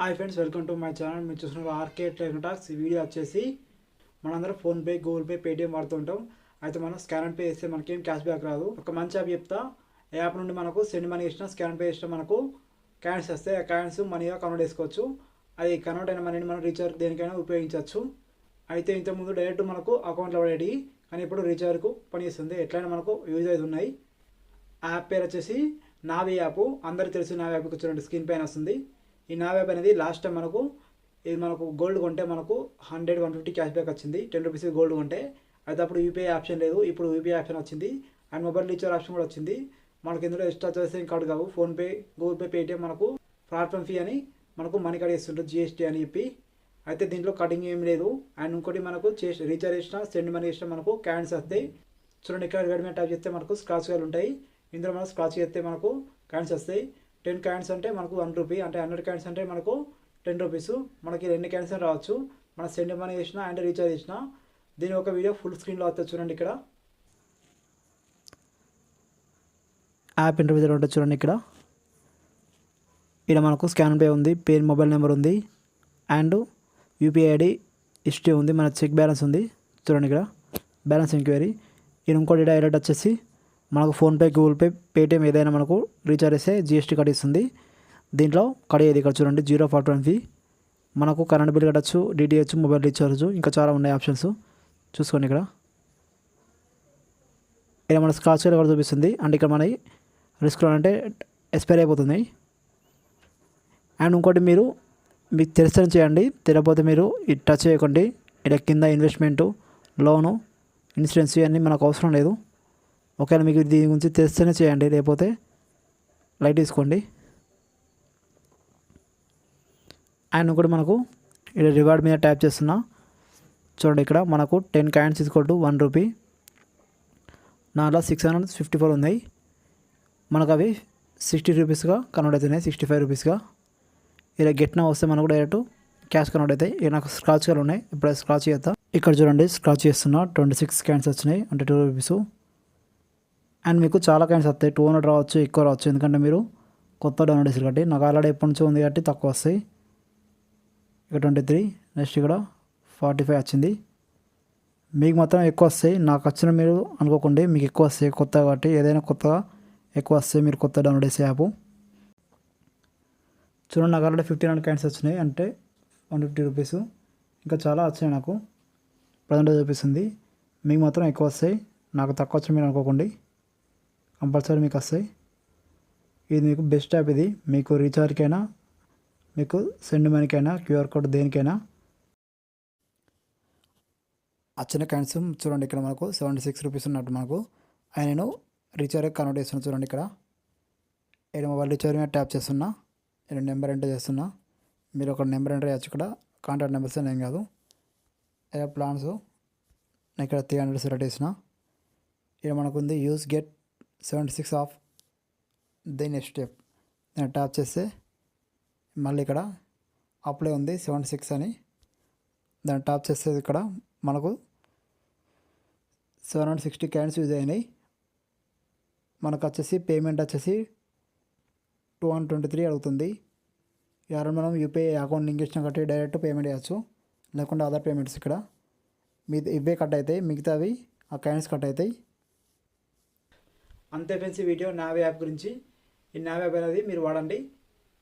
Hi friends, welcome to my channel. మీరు చూస్తున్నారు RK టెక్టాక్స్. ఈ వీడియో వచ్చేసి మనందరం ఫోన్పే, గూగుల్ పే, పేటిఎం వాడుతుంటాం. అయితే మనం స్కాన్ అండ్ పే చేస్తే మనకేం క్యాష్ బ్యాక్ రాదు. ఒక మంచి యాప్ చెప్తా. యాప్ నుండి మనకు సెండ్ మనీ ఇచ్చినా, స్కాన్ పే చేసినా మనకు కాయిన్స్ వస్తాయి. ఆ కాయిన్స్ మనీగా కన్వర్ట్ చేసుకోవచ్చు. అది కన్వర్ట్ అయిన మనీని మనం రీఛార్జ్ దేనికైనా ఉపయోగించవచ్చు. అయితే ఇంతకుముందు డైరెక్ట్ మనకు అకౌంట్లో పడేవి, కానీ ఇప్పుడు రీఛార్జ్కు పనిచేస్తుంది. ఎట్లయినా మనకు యూజ్ అయితే ఉన్నాయి. ఆ యాప్ పేరు వచ్చేసి నావీ యాప్. అందరికీ తెలిసి నావీ యాప్కి వచ్చినట్టు స్క్రీన్ పైన వస్తుంది. ఈ నావీ యాప్ అనేది లాస్ట్ టైం మనకు గోల్డ్ కొంటే మనకు 100-150 క్యాష్ బ్యాక్ వచ్చింది. 10 రూపీస్ గోల్డ్ కొంటే. అయితే అప్పుడు యూపీఐ ఆప్షన్ లేదు, ఇప్పుడు యూపీఐ ఆప్షన్ వచ్చింది. అండ్ మొబైల్ రీఛార్జ్ ఆప్షన్ కూడా వచ్చింది. మనకి ఇందులో ఎక్స్ట్రా చార్జెస్ కార్డు కావు. ఫోన్పే, గూగుల్ పే, పేటిఎం మనకు ప్లాట్ఫామ్ ఫీ అని మనకు మనీ కట్ చేస్తుంటారు, జిఎస్టీ అని చెప్పి. అయితే దీంట్లో కటింగ్ ఏం లేదు. అండ్ ఇంకోటి మనకు రీఛార్జ్ చేసినా, సెండ్ మనీ చేసినా మనకు కాయిన్స్ వస్తాయి. చూడండి, ఇక్కడ రెడీమేడ్ ట్యాప్ చేస్తే మనకు స్క్రాచ్ కార్డులు ఉంటాయి. ఇందులో మనం స్క్రాచ్ చేస్తే మనకు కాయిన్స్ వస్తాయి. 10 కాయిన్స్ అంటే మనకు 1 రూపీ, అంటే 100 కాయిన్స్ అంటే మనకు 10 రూపీస్. మనకి 2 కాయిన్స్ రావచ్చు. మనం సెండ్ మనీ చేసినా అండ్ రీఛార్జ్ చేసినా. దీని ఒక వీడియో ఫుల్ స్క్రీన్లో వస్తుంది. చూడండి, ఇక్కడ యాప్ ఇంటర్వ్యూ ఉంటుంది. చూడండి, ఇక్కడ మనకు స్కాన్ పే ఉంది, పేరు మొబైల్ నెంబర్ ఉంది, అండ్ యూపీఐ ఐడి హిస్టరీ ఉంది, మన చెక్ బ్యాలెన్స్ ఉంది. చూడండి, ఇక్కడ బ్యాలెన్స్ ఎంక్వైరీ. ఇది ఇంకోటి డైరెక్ట్ వచ్చేసి మనకు ఫోన్పే, గూగుల్ పే, పేటిఎం ఏదైనా మనకు రీఛార్జ్ చేస్తే జిఎస్టీ కట్ ఇస్తుంది. దీంట్లో కడిగేది ఇక్కడ చూడండి, 0 ప్లాట్ఫామ్ ఫీ. మనకు కరెంట్ బిల్ కట్టచ్చు, డిటిహెచ్, మొబైల్ రీఛార్జ్, ఇంకా చాలా ఉన్నాయి ఆప్షన్స్. చూసుకోండి, ఇక్కడ మన స్క్రాచ్ కార్డ్ కూడా చూపిస్తుంది. అండ్ ఇక్కడ మన రిస్క్ అంటే ఎక్స్పైర్ అయిపోతుంది. అండ్ ఇంకోటి మీకు తెలిసిన చేయండి, తెలియకపోతే మీరు ఇది టచ్ చేయకండి. ఇక్కడ కింద ఇన్వెస్ట్మెంటు, లోను, ఇన్సూరెన్స్ ఇవన్నీ మనకు అవసరం లేదు. ఒకవేళ మీకు దీని గురించి తెలిస్తేనే చేయండి, లేకపోతే లైట్ తీసుకోండి. అండ్ ఇంకోటి మనకు ఇక్కడ రివార్డ్ మీద ట్యాప్ చేస్తున్నా. చూడండి, ఇక్కడ మనకు 10 కాయిన్స్ = 1 రూపీ. నాలో 654 ఉన్నాయి. మనకు అవి 60 రూపీస్గా కన్వర్ట్ అవుతున్నాయి, 65 రూపీస్గా. ఇలా గెట్నా వస్తే మనకు డైరెక్ట్ క్యాష్ కన్వర్ట్ అవుతాయి. ఇక నాకు స్క్రాచ్ కార్డు ఉన్నాయి, ఇప్పుడు స్క్రాచ్ చేస్తా. ఇక్కడ చూడండి, స్క్రాచ్ చేస్తున్నా. 26 కాయిన్స్ వచ్చినాయి, అంటే 2 రూపీస్. అండ్ మీకు చాలా కాయిన్స్ వస్తాయి, 200 రావచ్చు, ఎక్కువ రావచ్చు. ఎందుకంటే మీరు కొత్త డౌన్లోడ్ చేసారు కాబట్టి. నాకు ఆల్రెడీ ఎప్పటి నుంచో ఉంది కాబట్టి తక్కువ వస్తాయి. ఇక్కడ 23, నెక్స్ట్ ఇక్కడ 45 వచ్చింది. మీకు మాత్రం ఎక్కువ వస్తాయి. నాకు వచ్చిన మీరు అనుకోకండి, మీకు ఎక్కువ వస్తాయి కొత్త కాబట్టి. ఏదైనా కొత్తగా ఎక్కువ వస్తాయి మీరు కొత్త డౌన్లోడ్ చేసే యాప్. చూడండి, నాకు ఆల్రెడీ 59 కాయిన్స్ వచ్చినాయి, అంటే 150 రూపీస్. ఇంకా చాలా వచ్చాయి, నాకు ప్రజెంట్ చూపిస్తుంది. మీకు మాత్రం ఎక్కువ వస్తాయి, నాకు తక్కువ వచ్చి మీరు అనుకోకండి. కంపల్సరీ మీకు వస్తాయి. ఇది మీకు బెస్ట్ యాప్. ఇది మీకు రీఛార్జ్కైనా, మీకు సెండ్ మనీకైనా, క్యూఆర్ కోడ్ దేనికైనా. వచ్చిన కాయిన్స్ చూడండి, ఇక్కడ మనకు 76 రూపీస్ ఉన్నట్టు మనకు. ఆయన నేను రీఛార్జ్ కన్వర్ట్ చేస్తున్నా. చూడండి, ఇక్కడ మొబైల్ రీఛార్జ్ మీద ట్యాప్ చేస్తున్నా. నేను నెంబర్ ఎంటర్ చేస్తున్నా. మీరు ఒక నెంబర్ ఎంటర్ చేయొచ్చు. ఇక్కడ కాంటాక్ట్ నెంబర్స్ ఏం కాదు. ప్లాన్స్ నేను ఇక్కడ 300 సెలెక్ట్ చేసిన. ఇక్కడ మనకు ఉంది use get 76 of. The next step నేను ట్యాప్ చేస్తే మళ్ళీ ఇక్కడ అప్లై ఉంది 76 అని. దాన్ని ట్యాప్ చేస్తే ఇక్కడ మనకు 760 కాయిన్స్ యూజ్ అయినాయి. మనకు వచ్చేసి పేమెంట్ వచ్చేసి 223 అడుగుతుంది. ఎవరైనా మనం యూపీఐ అకౌంట్ లింక్ ఇచ్చినా కాబట్టి డైరెక్ట్ పేమెంట్ చేయొచ్చు, లేకుంటే అదర్ పేమెంట్స్ ఇక్కడ ఇవే కట్ అవుతాయి, మిగతావి ఆ కాయిన్స్ కట్ అవుతాయి. అంతే ఫ్రెండ్స్, ఈ వీడియో నావీ యాప్ గురించి. ఈ నావీ యాప్ అనేది మీరు వాడండి.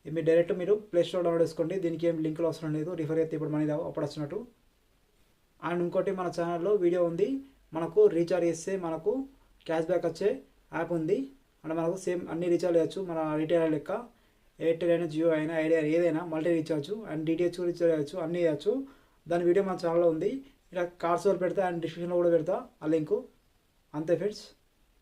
మీరు డైరెక్ట్ ప్లే స్టోర్ డౌన్లోడ్ చేసుకోండి. దీనికి ఏం లింకులు అవసరం లేదు, రిఫర్ అయితే ఇప్పుడు మనీ అప్పుడు వచ్చినట్టు. అండ్ ఇంకోటి, మన ఛానల్లో వీడియో ఉంది. మనకు రీఛార్జ్ చేస్తే మనకు క్యాష్ బ్యాక్ వచ్చే యాప్ ఉంది. అంటే మనకు సేమ్ అన్ని రీఛార్జ్ చేయొచ్చు, మన రీటైలర్ లెక్క. ఎయిర్టెల్ అయినా, జియో అయినా, ఐడియా ఏదైనా multi recharge and DTH recharge చేయొచ్చు, అన్నీ చేయొచ్చు. దాని వీడియో మన ఛానల్లో ఉంది. ఇలా కార్డ్స్ వాళ్ళు పెడతా అండ్ డిస్క్రిప్షన్లో కూడా పెడతా ఆ లింకు. అంతే ఫ్రెండ్స్.